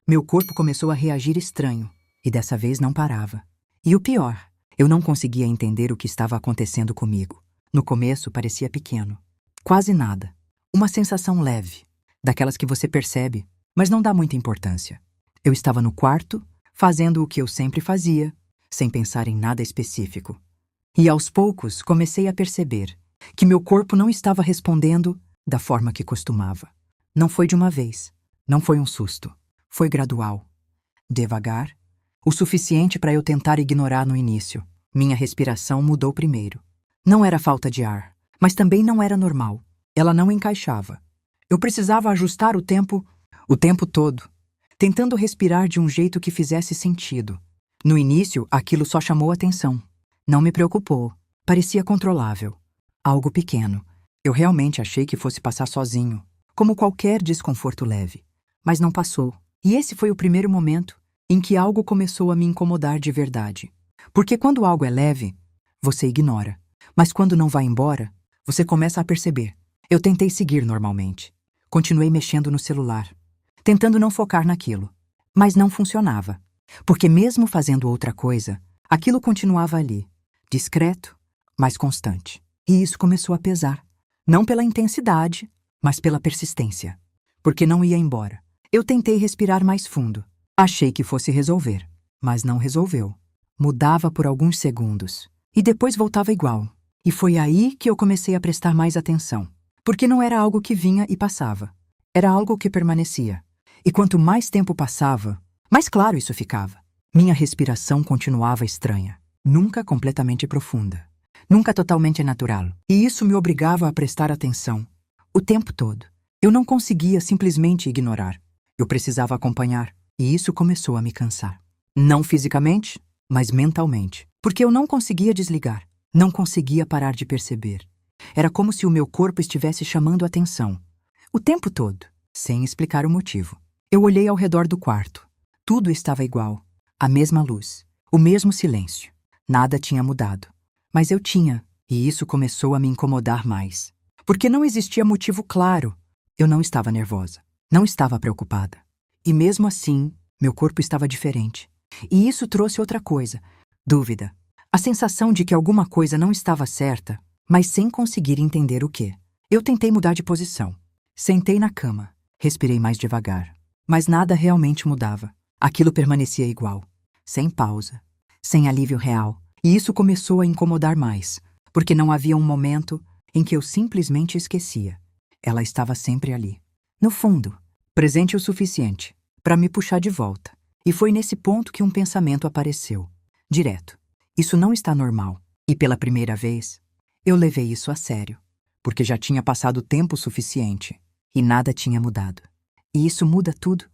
Meu corpo começou a reagir estranho, e dessa vez não parava. E o pior, eu não conseguia entender o que estava acontecendo comigo. No começo parecia pequeno. Quase nada. Uma sensação leve, daquelas que você percebe, mas não dá muita importância. Eu estava no quarto, fazendo o que eu sempre fazia, sem pensar em nada específico. E aos poucos comecei a perceber que meu corpo não estava respondendo da forma que costumava. Não foi de uma vez, não foi um susto. Foi gradual, devagar, o suficiente para eu tentar ignorar no início. Minha respiração mudou primeiro. Não era falta de ar, mas também não era normal. Ela não encaixava. Eu precisava ajustar o tempo todo, tentando respirar de um jeito que fizesse sentido. No início, aquilo só chamou atenção. Não me preocupou. Parecia controlável. Algo pequeno. Eu realmente achei que fosse passar sozinho, como qualquer desconforto leve. Mas não passou. E esse foi o primeiro momento em que algo começou a me incomodar de verdade. Porque quando algo é leve, você ignora. Mas quando não vai embora, você começa a perceber. Eu tentei seguir normalmente. Continuei mexendo no celular, tentando não focar naquilo. Mas não funcionava. Porque mesmo fazendo outra coisa, aquilo continuava ali, discreto, mas constante. E isso começou a pesar. Não pela intensidade, mas pela persistência. Porque não ia embora. Eu tentei respirar mais fundo. Achei que fosse resolver, mas não resolveu. Mudava por alguns segundos, e depois voltava igual. E foi aí que eu comecei a prestar mais atenção. Porque não era algo que vinha e passava. Era algo que permanecia. E quanto mais tempo passava, mais claro isso ficava. Minha respiração continuava estranha. Nunca completamente profunda. Nunca totalmente natural. E isso me obrigava a prestar atenção. O tempo todo. Eu não conseguia simplesmente ignorar. Eu precisava acompanhar, e isso começou a me cansar. Não fisicamente, mas mentalmente. Porque eu não conseguia desligar, não conseguia parar de perceber. Era como se o meu corpo estivesse chamando atenção. O tempo todo, sem explicar o motivo. Eu olhei ao redor do quarto. Tudo estava igual. A mesma luz, o mesmo silêncio. Nada tinha mudado. Mas eu tinha, e isso começou a me incomodar mais. Porque não existia motivo claro. Eu não estava nervosa. Não estava preocupada. E mesmo assim, meu corpo estava diferente. E isso trouxe outra coisa. Dúvida. A sensação de que alguma coisa não estava certa, mas sem conseguir entender o quê. Eu tentei mudar de posição. Sentei na cama. Respirei mais devagar. Mas nada realmente mudava. Aquilo permanecia igual. Sem pausa. Sem alívio real. E isso começou a incomodar mais. Porque não havia um momento em que eu simplesmente esquecia. Ela estava sempre ali. No fundo. Presente o suficiente para me puxar de volta. E foi nesse ponto que um pensamento apareceu. Direto. Isso não está normal. E pela primeira vez, eu levei isso a sério. Porque já tinha passado tempo suficiente. E nada tinha mudado. E isso muda tudo.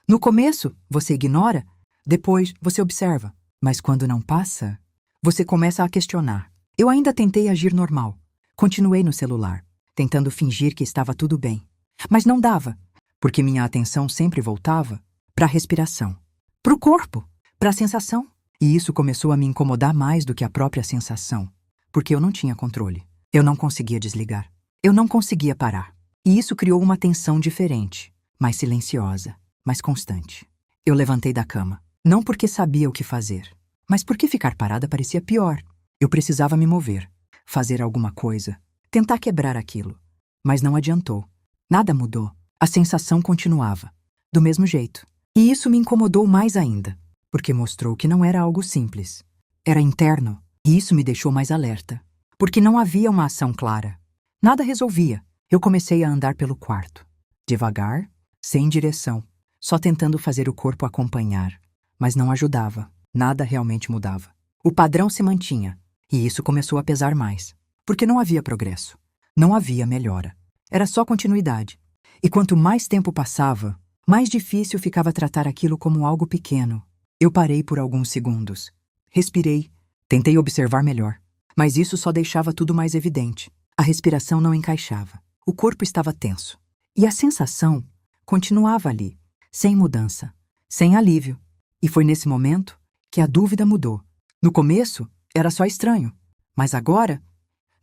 No começo, você ignora. Depois, você observa. Mas quando não passa, você começa a questionar. Eu ainda tentei agir normal. Continuei no celular, tentando fingir que estava tudo bem. Mas não dava. Porque minha atenção sempre voltava para a respiração, para o corpo, para a sensação. E isso começou a me incomodar mais do que a própria sensação, porque eu não tinha controle. Eu não conseguia desligar. Eu não conseguia parar. E isso criou uma tensão diferente, mais silenciosa, mais constante. Eu levantei da cama, não porque sabia o que fazer, mas porque ficar parada parecia pior. Eu precisava me mover, fazer alguma coisa, tentar quebrar aquilo. Mas não adiantou. Nada mudou. A sensação continuava, do mesmo jeito. E isso me incomodou mais ainda, porque mostrou que não era algo simples. Era interno, e isso me deixou mais alerta, porque não havia uma ação clara. Nada resolvia. Eu comecei a andar pelo quarto, devagar, sem direção, só tentando fazer o corpo acompanhar. Mas não ajudava, nada realmente mudava. O padrão se mantinha, e isso começou a pesar mais, porque não havia progresso, não havia melhora. Era só continuidade. E quanto mais tempo passava, mais difícil ficava tratar aquilo como algo pequeno. Eu parei por alguns segundos. Respirei. Tentei observar melhor. Mas isso só deixava tudo mais evidente. A respiração não encaixava. O corpo estava tenso. E a sensação continuava ali, sem mudança, sem alívio. E foi nesse momento que a dúvida mudou. No começo, era só estranho. Mas agora,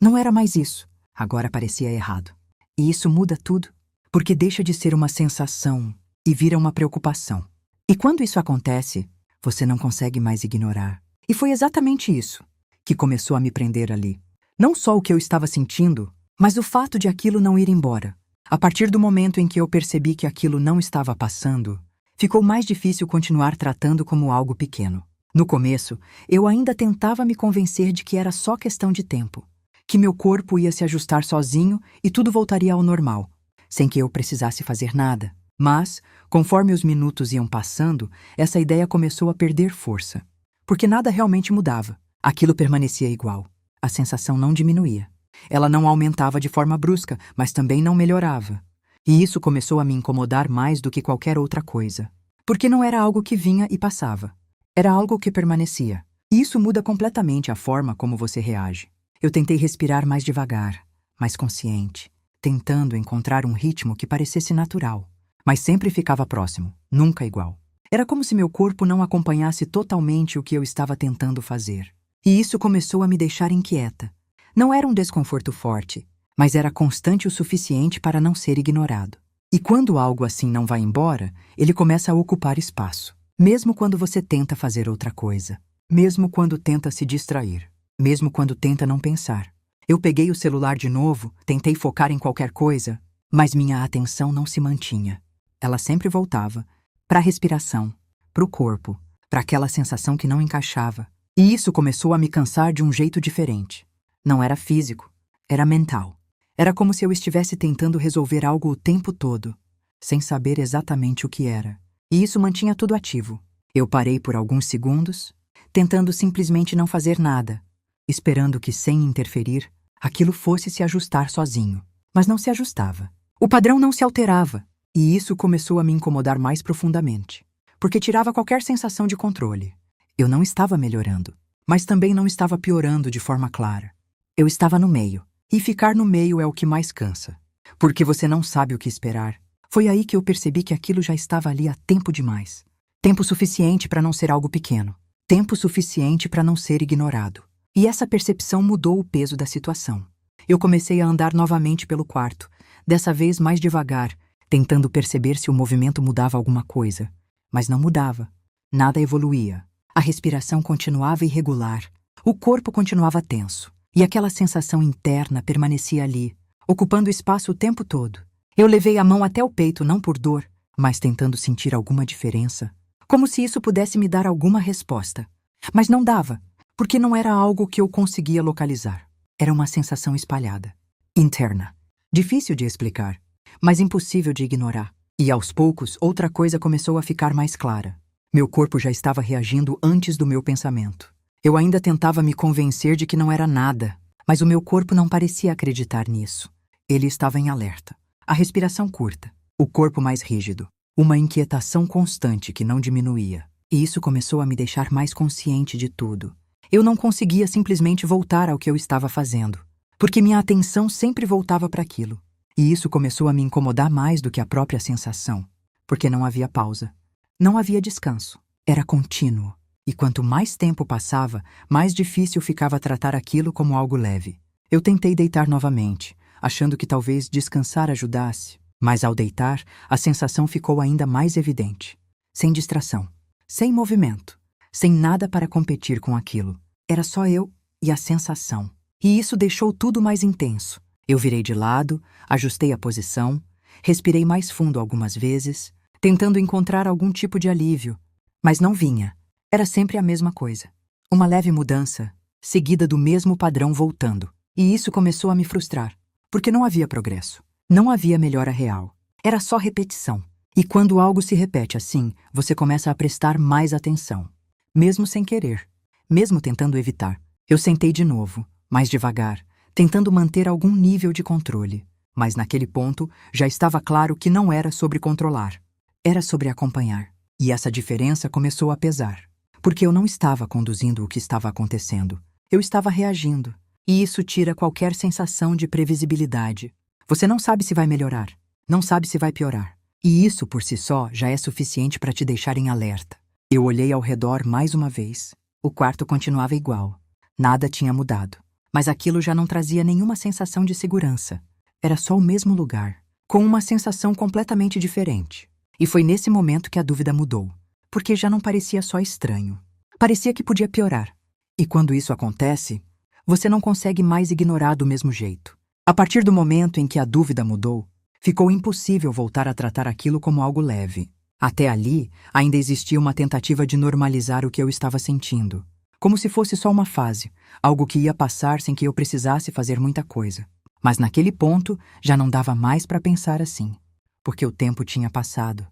não era mais isso. Agora parecia errado. E isso muda tudo. Porque deixa de ser uma sensação e vira uma preocupação. E quando isso acontece, você não consegue mais ignorar. E foi exatamente isso que começou a me prender ali. Não só o que eu estava sentindo, mas o fato de aquilo não ir embora. A partir do momento em que eu percebi que aquilo não estava passando, ficou mais difícil continuar tratando como algo pequeno. No começo, eu ainda tentava me convencer de que era só questão de tempo, que meu corpo ia se ajustar sozinho e tudo voltaria ao normal, sem que eu precisasse fazer nada. Mas, conforme os minutos iam passando, essa ideia começou a perder força, porque nada realmente mudava. Aquilo permanecia igual. A sensação não diminuía. Ela não aumentava de forma brusca, mas também não melhorava. E isso começou a me incomodar mais do que qualquer outra coisa. Porque não era algo que vinha e passava. Era algo que permanecia. E isso muda completamente a forma como você reage. Eu tentei respirar mais devagar, mais consciente, tentando encontrar um ritmo que parecesse natural, mas sempre ficava próximo, nunca igual. Era como se meu corpo não acompanhasse totalmente o que eu estava tentando fazer. E isso começou a me deixar inquieta. Não era um desconforto forte, mas era constante o suficiente para não ser ignorado. E quando algo assim não vai embora, ele começa a ocupar espaço. Mesmo quando você tenta fazer outra coisa. Mesmo quando tenta se distrair. Mesmo quando tenta não pensar. Eu peguei o celular de novo, tentei focar em qualquer coisa, mas minha atenção não se mantinha. Ela sempre voltava para a respiração, para o corpo, para aquela sensação que não encaixava. E isso começou a me cansar de um jeito diferente. Não era físico, era mental. Era como se eu estivesse tentando resolver algo o tempo todo, sem saber exatamente o que era. E isso mantinha tudo ativo. Eu parei por alguns segundos, tentando simplesmente não fazer nada, esperando que, sem interferir, aquilo fosse se ajustar sozinho. Mas não se ajustava. O padrão não se alterava. E isso começou a me incomodar mais profundamente, porque tirava qualquer sensação de controle. Eu não estava melhorando, mas também não estava piorando de forma clara. Eu estava no meio, e ficar no meio é o que mais cansa, porque você não sabe o que esperar. Foi aí que eu percebi que aquilo já estava ali há tempo demais. Tempo suficiente para não ser algo pequeno. Tempo suficiente para não ser ignorado. E essa percepção mudou o peso da situação. Eu comecei a andar novamente pelo quarto, dessa vez mais devagar, tentando perceber se o movimento mudava alguma coisa. Mas não mudava. Nada evoluía. A respiração continuava irregular. O corpo continuava tenso. E aquela sensação interna permanecia ali, ocupando espaço o tempo todo. Eu levei a mão até o peito não por dor, mas tentando sentir alguma diferença. Como se isso pudesse me dar alguma resposta. Mas não dava, porque não era algo que eu conseguia localizar. Era uma sensação espalhada, interna. Difícil de explicar, mas impossível de ignorar. E aos poucos, outra coisa começou a ficar mais clara. Meu corpo já estava reagindo antes do meu pensamento. Eu ainda tentava me convencer de que não era nada, mas o meu corpo não parecia acreditar nisso. Ele estava em alerta. A respiração curta, o corpo mais rígido, uma inquietação constante que não diminuía. E isso começou a me deixar mais consciente de tudo. Eu não conseguia simplesmente voltar ao que eu estava fazendo, porque minha atenção sempre voltava para aquilo. E isso começou a me incomodar mais do que a própria sensação, porque não havia pausa. Não havia descanso. Era contínuo. E quanto mais tempo passava, mais difícil ficava tratar aquilo como algo leve. Eu tentei deitar novamente, achando que talvez descansar ajudasse. Mas ao deitar, a sensação ficou ainda mais evidente. Sem distração, sem movimento, sem nada para competir com aquilo. Era só eu e a sensação. E isso deixou tudo mais intenso. Eu virei de lado, ajustei a posição, respirei mais fundo algumas vezes, tentando encontrar algum tipo de alívio. Mas não vinha. Era sempre a mesma coisa. Uma leve mudança, seguida do mesmo padrão voltando. E isso começou a me frustrar, porque não havia progresso. Não havia melhora real. Era só repetição. E quando algo se repete assim, você começa a prestar mais atenção. Mesmo sem querer. Mesmo tentando evitar. Eu sentei de novo, mais devagar, tentando manter algum nível de controle. Mas naquele ponto, já estava claro que não era sobre controlar. Era sobre acompanhar. E essa diferença começou a pesar. Porque eu não estava conduzindo o que estava acontecendo. Eu estava reagindo. E isso tira qualquer sensação de previsibilidade. Você não sabe se vai melhorar. Não sabe se vai piorar. E isso, por si só, já é suficiente para te deixar em alerta. Eu olhei ao redor mais uma vez. O quarto continuava igual. Nada tinha mudado. Mas aquilo já não trazia nenhuma sensação de segurança. Era só o mesmo lugar, com uma sensação completamente diferente. E foi nesse momento que a dúvida mudou. porque já não parecia só estranho. Parecia que podia piorar. E quando isso acontece, você não consegue mais ignorar do mesmo jeito. A partir do momento em que a dúvida mudou, ficou impossível voltar a tratar aquilo como algo leve. Até ali, ainda existia uma tentativa de normalizar o que eu estava sentindo, como se fosse só uma fase, algo que ia passar sem que eu precisasse fazer muita coisa. Mas naquele ponto, já não dava mais para pensar assim, porque o tempo tinha passado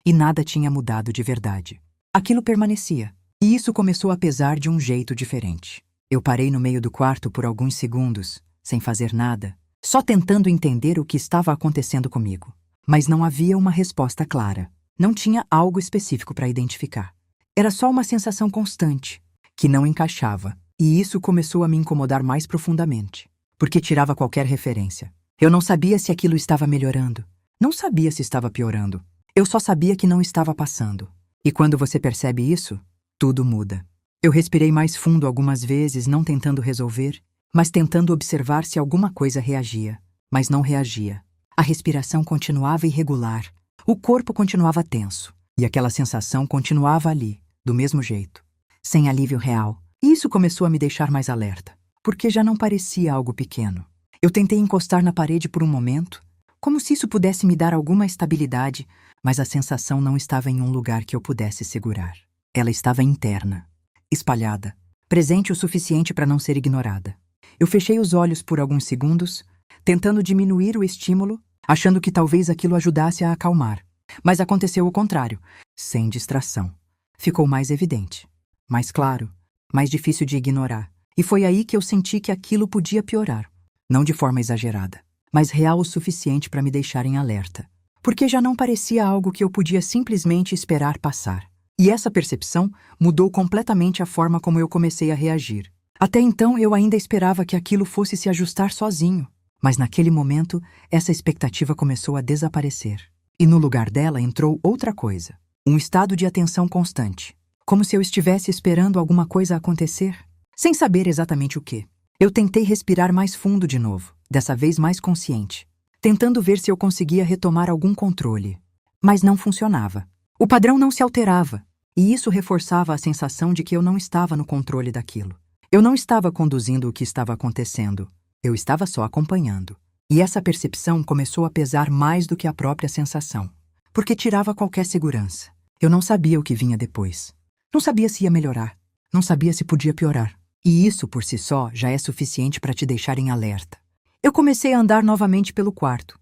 e nada tinha mudado de verdade. Aquilo permanecia, e isso começou a pesar de um jeito diferente. Eu parei no meio do quarto por alguns segundos, sem fazer nada, só tentando entender o que estava acontecendo comigo. Mas não havia uma resposta clara. Não tinha algo específico para identificar. Era só uma sensação constante, que não encaixava, e isso começou a me incomodar mais profundamente, porque tirava qualquer referência. Eu não sabia se aquilo estava melhorando, não sabia se estava piorando. Eu só sabia que não estava passando. E quando você percebe isso, tudo muda. Eu respirei mais fundo algumas vezes, não tentando resolver, mas tentando observar se alguma coisa reagia. Mas não reagia. A respiração continuava irregular, o corpo continuava tenso, e aquela sensação continuava ali, do mesmo jeito, sem alívio real. E isso começou a me deixar mais alerta, porque já não parecia algo pequeno. Eu tentei encostar na parede por um momento, como se isso pudesse me dar alguma estabilidade, mas a sensação não estava em um lugar que eu pudesse segurar. Ela estava interna, espalhada, presente o suficiente para não ser ignorada. Eu fechei os olhos por alguns segundos, tentando diminuir o estímulo, achando que talvez aquilo ajudasse a acalmar. Mas aconteceu o contrário, sem distração. Ficou mais evidente, mais claro, mais difícil de ignorar. E foi aí que eu senti que aquilo podia piorar. Não de forma exagerada, mas real o suficiente para me deixar em alerta. Porque já não parecia algo que eu podia simplesmente esperar passar. E essa percepção mudou completamente a forma como eu comecei a reagir. Até então eu ainda esperava que aquilo fosse se ajustar sozinho. Mas naquele momento, essa expectativa começou a desaparecer. E no lugar dela entrou outra coisa. Um estado de atenção constante. Como se eu estivesse esperando alguma coisa acontecer, sem saber exatamente o que. Eu tentei respirar mais fundo de novo, dessa vez mais consciente, tentando ver se eu conseguia retomar algum controle. Mas não funcionava. O padrão não se alterava, e isso reforçava a sensação de que eu não estava no controle daquilo. Eu não estava conduzindo o que estava acontecendo. Eu estava só acompanhando. E essa percepção começou a pesar mais do que a própria sensação, porque tirava qualquer segurança. Eu não sabia o que vinha depois. Não sabia se ia melhorar. Não sabia se podia piorar. E isso, por si só, já é suficiente para te deixar em alerta. Eu comecei a andar novamente pelo quarto,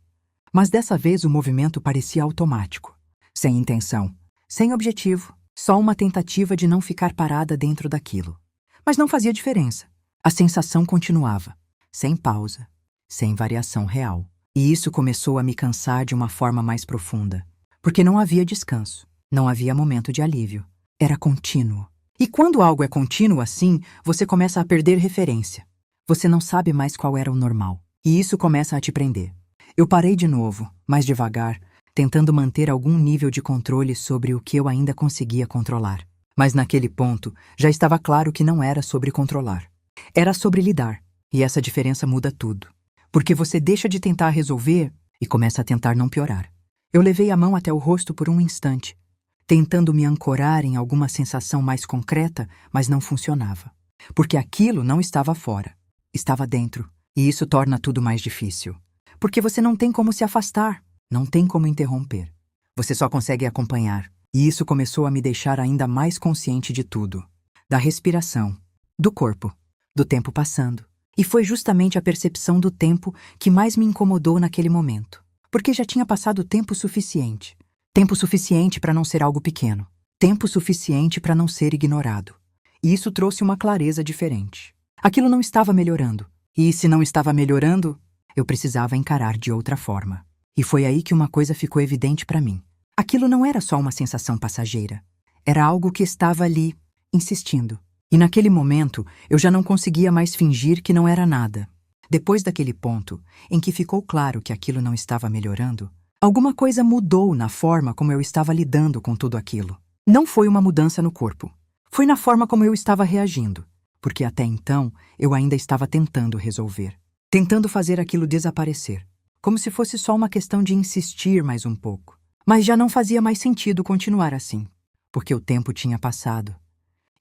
mas dessa vez o movimento parecia automático, sem intenção, sem objetivo, só uma tentativa de não ficar parada dentro daquilo. Mas não fazia diferença. A sensação continuava, sem pausa, sem variação real. E isso começou a me cansar de uma forma mais profunda, porque não havia descanso, não havia momento de alívio. Era contínuo. E quando algo é contínuo assim, você começa a perder referência. Você não sabe mais qual era o normal. E isso começa a te prender. Eu parei de novo, mais devagar, tentando manter algum nível de controle sobre o que eu ainda conseguia controlar. Mas naquele ponto, já estava claro que não era sobre controlar. Era sobre lidar. E essa diferença muda tudo. Porque você deixa de tentar resolver e começa a tentar não piorar. Eu levei a mão até o rosto por um instante, tentando me ancorar em alguma sensação mais concreta, mas não funcionava. Porque aquilo não estava fora, estava dentro. E isso torna tudo mais difícil. Porque você não tem como se afastar, não tem como interromper. Você só consegue acompanhar. E isso começou a me deixar ainda mais consciente de tudo. Da respiração, do corpo, do tempo passando. E foi justamente a percepção do tempo que mais me incomodou naquele momento. Porque já tinha passado tempo suficiente. Tempo suficiente para não ser algo pequeno. Tempo suficiente para não ser ignorado. E isso trouxe uma clareza diferente. Aquilo não estava melhorando. E se não estava melhorando, eu precisava encarar de outra forma. E foi aí que uma coisa ficou evidente para mim. Aquilo não era só uma sensação passageira. Era algo que estava ali, insistindo. E naquele momento, eu já não conseguia mais fingir que não era nada. Depois daquele ponto, em que ficou claro que aquilo não estava melhorando, alguma coisa mudou na forma como eu estava lidando com tudo aquilo. Não foi uma mudança no corpo. Foi na forma como eu estava reagindo. Porque até então, eu ainda estava tentando resolver. Tentando fazer aquilo desaparecer. Como se fosse só uma questão de insistir mais um pouco. Mas já não fazia mais sentido continuar assim. porque o tempo tinha passado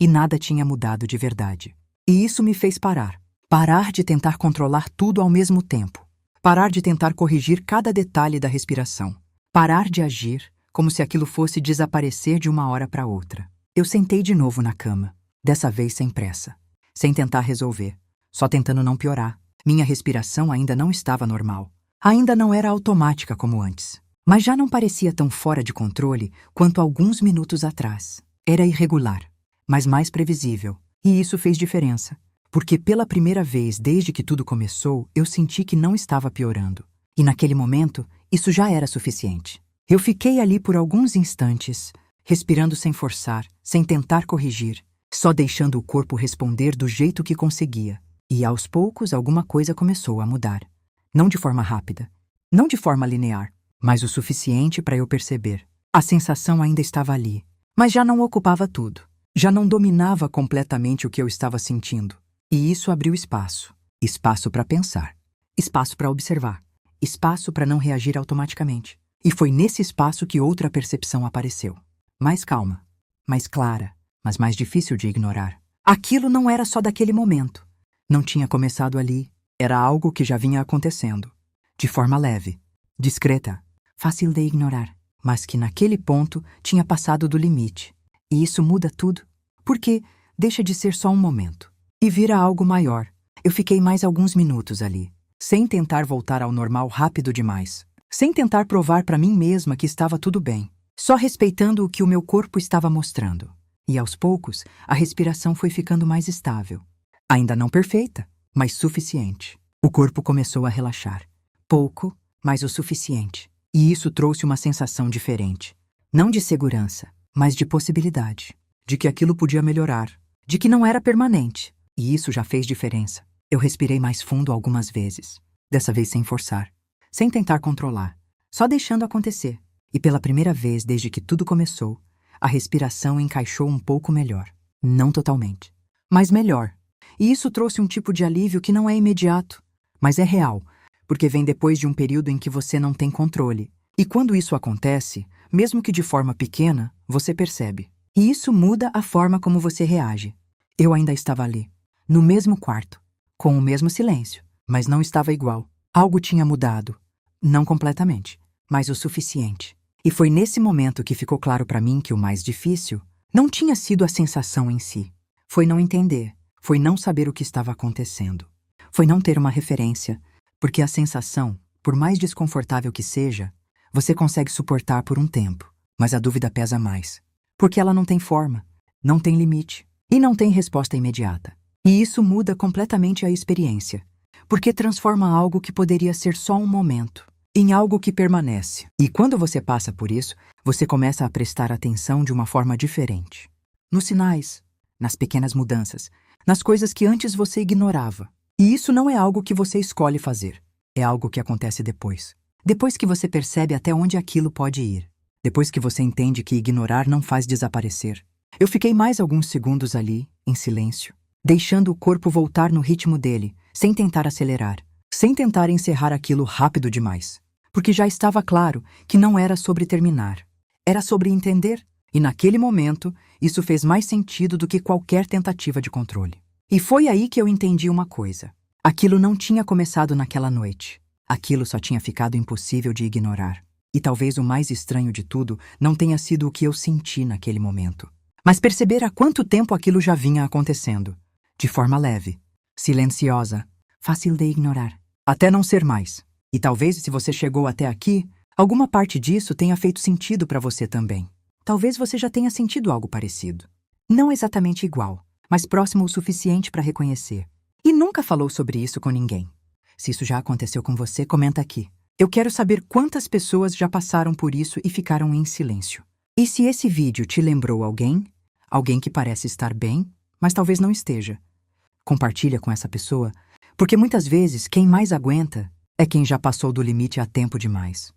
e nada tinha mudado de verdade. E isso me fez parar. Parar de tentar controlar tudo ao mesmo tempo. Parar de tentar corrigir cada detalhe da respiração. Parar de agir como se aquilo fosse desaparecer de uma hora para outra. Eu sentei de novo na cama, dessa vez sem pressa, sem tentar resolver, só tentando não piorar. Minha respiração ainda não estava normal. Ainda não era automática como antes. Mas já não parecia tão fora de controle quanto alguns minutos atrás. Era irregular, mas mais previsível. E isso fez diferença, porque pela primeira vez desde que tudo começou, eu senti que não estava piorando. E naquele momento, isso já era suficiente. Eu fiquei ali por alguns instantes, respirando sem forçar, sem tentar corrigir, só deixando o corpo responder do jeito que conseguia. E aos poucos alguma coisa começou a mudar. Não de forma rápida, não de forma linear, mas o suficiente para eu perceber. A sensação ainda estava ali, mas já não ocupava tudo. Já não dominava completamente o que eu estava sentindo. E isso abriu espaço. Espaço para pensar. Espaço para observar. Espaço para não reagir automaticamente. E foi nesse espaço que outra percepção apareceu. Mais calma, mais clara, mas mais difícil de ignorar. Aquilo não era só daquele momento. Não tinha começado ali. Era algo que já vinha acontecendo. De forma leve, discreta, fácil de ignorar, mas que naquele ponto tinha passado do limite. E isso muda tudo, porque deixa de ser só um momento e vira algo maior. Eu fiquei mais alguns minutos ali, sem tentar voltar ao normal rápido demais, sem tentar provar para mim mesma que estava tudo bem, só respeitando o que o meu corpo estava mostrando. E aos poucos, a respiração foi ficando mais estável. Ainda não perfeita, mas suficiente. O corpo começou a relaxar. Pouco, mas o suficiente. E isso trouxe uma sensação diferente. Não de segurança, mas de possibilidade. De que aquilo podia melhorar. De que não era permanente. E isso já fez diferença. Eu respirei mais fundo algumas vezes. Dessa vez sem forçar. Sem tentar controlar. Só deixando acontecer. E pela primeira vez desde que tudo começou, a respiração encaixou um pouco melhor. Não totalmente, mas melhor. E isso trouxe um tipo de alívio que não é imediato, mas é real, porque vem depois de um período em que você não tem controle. E quando isso acontece, mesmo que de forma pequena, você percebe. E isso muda a forma como você reage. Eu ainda estava ali, no mesmo quarto, com o mesmo silêncio, mas não estava igual. Algo tinha mudado. Não completamente, mas o suficiente. E foi nesse momento que ficou claro para mim que o mais difícil não tinha sido a sensação em si. Foi não entender. Foi não saber o que estava acontecendo. Foi não ter uma referência, porque a sensação, por mais desconfortável que seja, você consegue suportar por um tempo, mas a dúvida pesa mais. Porque ela não tem forma, não tem limite e não tem resposta imediata. E isso muda completamente a experiência, porque transforma algo que poderia ser só um momento em algo que permanece. E quando você passa por isso, você começa a prestar atenção de uma forma diferente. Nos sinais, nas pequenas mudanças, nas coisas que antes você ignorava. E isso não é algo que você escolhe fazer. É algo que acontece depois. Depois que você percebe até onde aquilo pode ir. Depois que você entende que ignorar não faz desaparecer. Eu fiquei mais alguns segundos ali, em silêncio, deixando o corpo voltar no ritmo dele, sem tentar acelerar, sem tentar encerrar aquilo rápido demais. Porque já estava claro que não era sobre terminar. Era sobre entender. E naquele momento, isso fez mais sentido do que qualquer tentativa de controle. E foi aí que eu entendi uma coisa. Aquilo não tinha começado naquela noite. Aquilo só tinha ficado impossível de ignorar. E talvez o mais estranho de tudo não tenha sido o que eu senti naquele momento, mas perceber há quanto tempo aquilo já vinha acontecendo. De forma leve, silenciosa, fácil de ignorar, até não ser mais. E talvez, se você chegou até aqui, alguma parte disso tenha feito sentido para você também. Talvez você já tenha sentido algo parecido. Não exatamente igual, mas próximo o suficiente para reconhecer. E nunca falou sobre isso com ninguém. Se isso já aconteceu com você, comenta aqui. Eu quero saber quantas pessoas já passaram por isso e ficaram em silêncio. E se esse vídeo te lembrou alguém, alguém que parece estar bem, mas talvez não esteja, compartilha com essa pessoa, porque muitas vezes quem mais aguenta é quem já passou do limite há tempo demais.